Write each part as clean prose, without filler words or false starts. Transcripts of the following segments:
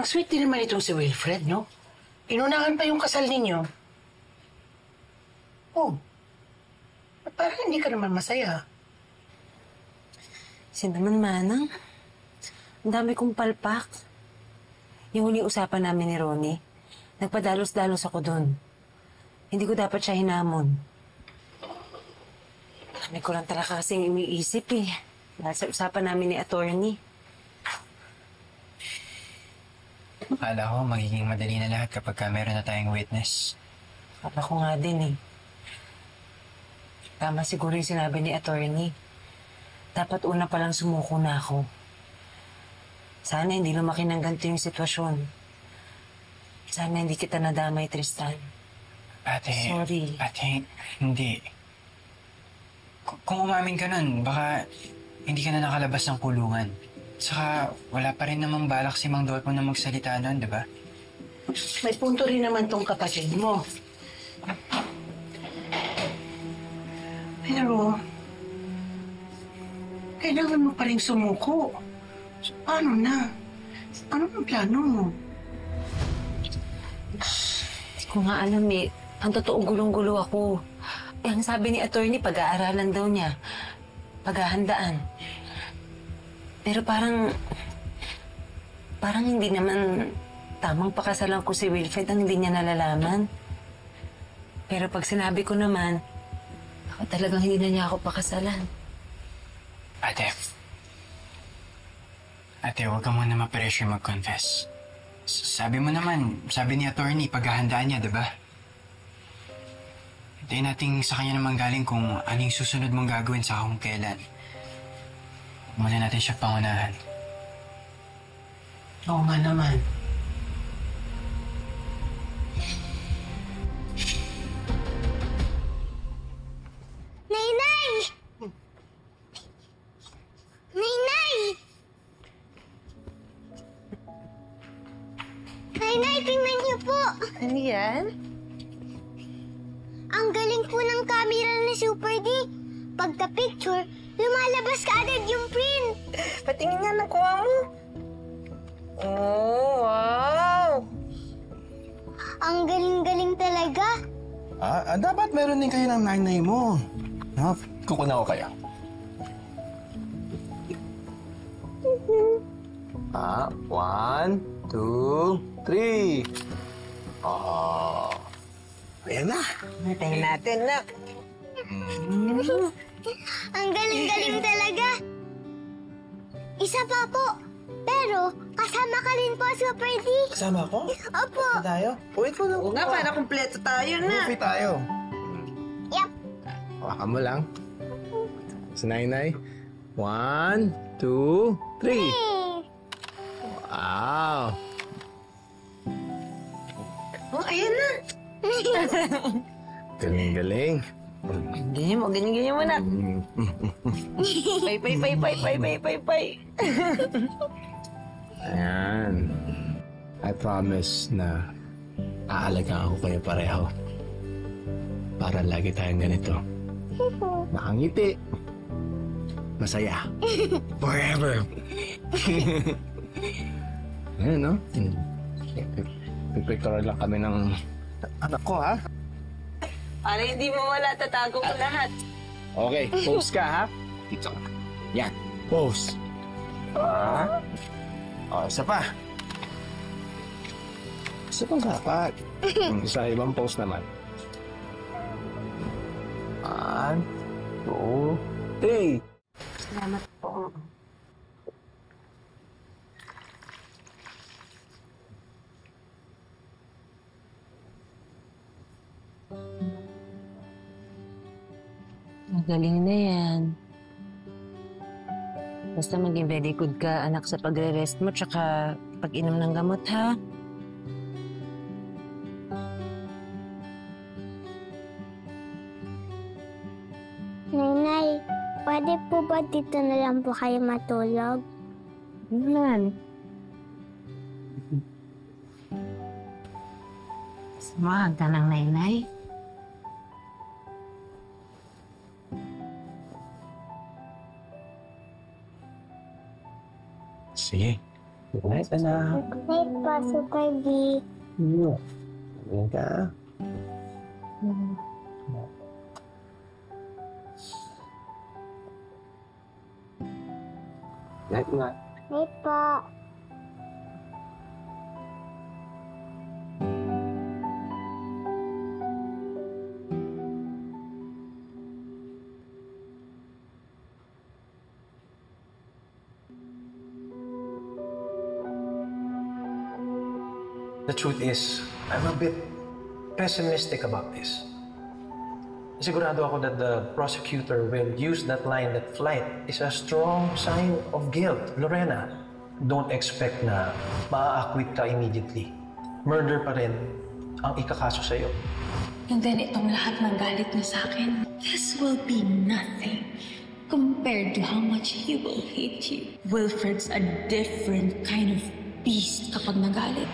Ang sweet din naman itong si Wilfred, no? Inunahan pa yung kasal ninyo. Oh, at parang hindi ka naman masaya. Naman, Manang. Ang dami kong palpak. Yung huling usapan namin ni Ronnie, nagpadalos-dalos ako dun. Hindi ko dapat siya hinamon. Dami ko lang talaga kasing iniisip eh. Dahil sa usapan namin ni attorney. Akala ko magiging madali na lahat kapag meron na tayong witness. Akala ko nga din eh. Tama siguro yung sinabi ni attorney. Dapat una pa lang sumuko na ako. Sana hindi lumaki ng ganito yung sitwasyon. Sana hindi kita nadamay, Tristan. Ate, sorry. Ate, hindi. Kung umamin ka nun, baka hindi ka na nakalabas ng kulungan. Saka wala pa rin namang balak si Mang Dolpo na magsalita nun, di ba? May punto rin naman tong kapatid mo. Pero, kailangan mo pa rin sumuko. So, paano na? Ano ang plano mo? Hindi ko nga alam eh. Ang totoo, gulong-gulo ako. Ang sabi ni attorney, pag-aaralan daw niya. Paghahandaan. Pero parang hindi naman tamang pakasalan ko si Wilfred ang hindi niya nalalaman. Pero pag sinabi ko naman, ako talagang hindi na niya ako pakasalan. Ate, huwag ka muna ma-pressure mag-confess. Sabi mo naman, sabi ni attorney, paghahandaan niya, di ba? Hintayin natin sa kanya naman galing kung anong susunod mong gagawin sa kung kailan. Muna natin siya pangunahan. Oo nga naman. Nainay! Nainay! Nainay, tingnan niyo po! Ano yan? Ang galing po ng camera ni Super D. Pagka-picture, lumalabas ka agad yung print. Patingin nga, nakuha mo. Oh, wow! Ang galing-galing talaga. Dapat meron din kayo ng nanay mo. No? Kukunan ko kaya. One, two, three. Ayan na. Tingnan natin, nak. Ang galing-galing talaga. Isa pa po. Pero, kasama ka rin po, Super D. Kasama ko? Opo. Tayo? Wait mo lang. Oo nga, para kumpleto tayo na. Movie tayo. Yup. Hawakan mo lang. Sa nanay. One, two, three. Wow. Oh, ayan na. Galing-galing. Ganyan mo, nak. Pay. Ayan. I promise na aalagaan ko kayo pareho. Para lagi tayong ganito. Nakangiti. Masaya. Forever. Ayan, no? Pipicture lang kami ng anak ko, ha? Para hindi mo wala, tatago ko lahat. Okay, pose ka, ha? Dito ka. Yan, pose. Isa pa. Isa pang dapat. Isa ibang pose naman. One, two, three. Salamat po. Magaling na yan. Basta maging very good ka, anak, sa pagre-rest mo tsaka pag-inom ng gamot, ha? Nainay, pwede po ba dito na lang po kayo matulog? Yan. Sumahag ka ng nainay. Sige. Good night, anak. Good night po, Super D. Tingin ka. Night nga. Night po. The truth is, I'm a bit pessimistic about this. Sigurado ako that the prosecutor will use that line that flight is a strong sign of guilt. Lorena, don't expect na maa-acquit ka immediately. Murder pa rin ang ikakaso sa'yo. And then itong lahat ng galit niya sa akin, this will be nothing compared to how much he will hate you. Wilfred's a different kind of beast kapag nagalit.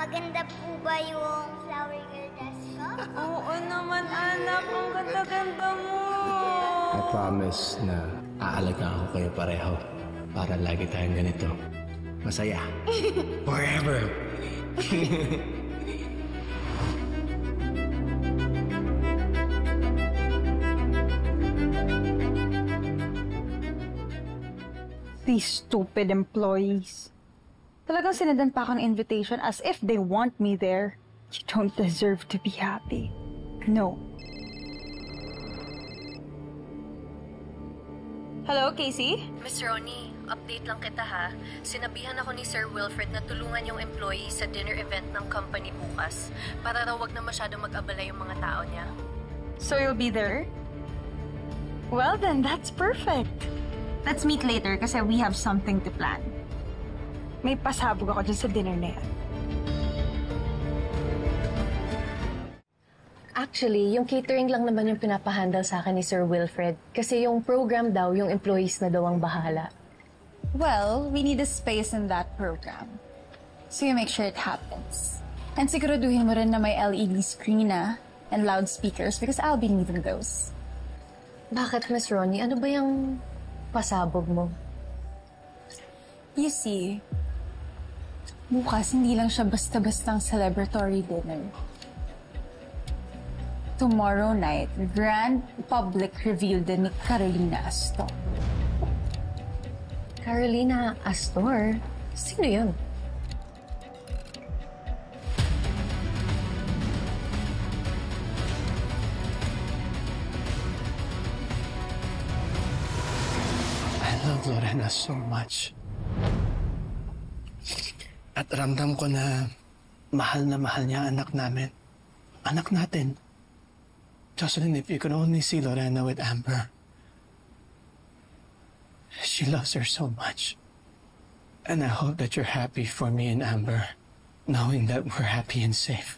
Maganda po ba yung flower girl dress ko? Oo naman, anak. Ang ganda-ganda mo. I promise na aalagaan ko kayo pareho para lagi tayong ganito. Masaya. Forever. These stupid employees. Talagang sinadan pa akong invitation as if they want me there. You don't deserve to be happy. No. Hello, Casey? Miss Ronnie, update lang kita ha. Sinabihan ako ni Sir Wilfred na tulungan yung employee sa dinner event ng company bukas para raw wag na masyado mag-abala yung mga tao niya. So you'll be there? Well then, that's perfect. Let's meet later kasi we have something to plan. May pasabog ako dyan sa dinner na yan. Actually, yung catering lang naman yung pinapahandle sa akin ni Sir Wilfred. Kasi yung program daw, yung employees na daw ang bahala. Well, we need a space in that program. So you make sure it happens. And siguraduhin mo rin na may LED screen and loudspeakers because I'll be needing those. Bakit, Miss Ronnie? Ano ba yung pasabog mo? You see, bukas hindi lang siya basta-bastang celebratory dinner. Tomorrow night, grand public reveal din ni Carolina Astor. Carolina Astor? Sino yun? I love Lorena so much. At ramdam ko na mahal niya ang anak namin. Anak natin. Jocelyn, if you could only see Lorena with Amber. She loves her so much. And I hope that you're happy for me and Amber, knowing that we're happy and safe.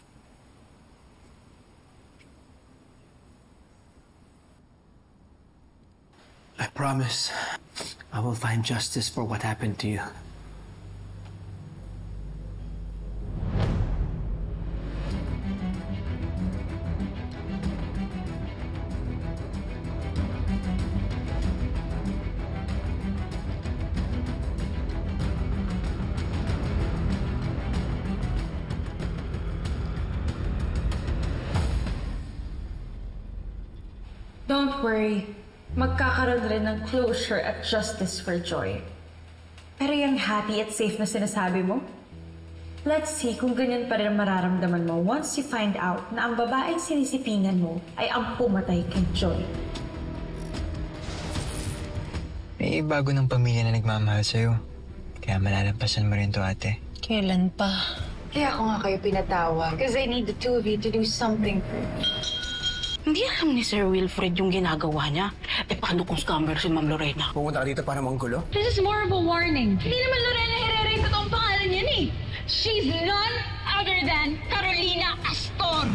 I promise I will find justice for what happened to you. Don't worry. Magkakaroon rin ng closure at justice for Joy. Pero yung happy at safe na sinasabi mo, let's see kung ganyan pa rin mararamdaman mo once you find out na ang babaeng sinisipingan mo ay ang pumatay kay Joy. May bago ng pamilya na nagmamahal sa'yo. Kaya malalampasan mo rin to, ate. Kailan pa? Kaya ako nga kayo pinatawag. Because I need the two of you to do something for me. Hindi alam ni Sir Wilfred yung ginagawa niya. Eh, paano kung scammer si Ma'am Lorena? Pumunta ka dito para manggulo? This is more of a warning. Hindi naman Lorena Herrera yung totoong pangalan niyan eh. She's none other than Carolina Astor.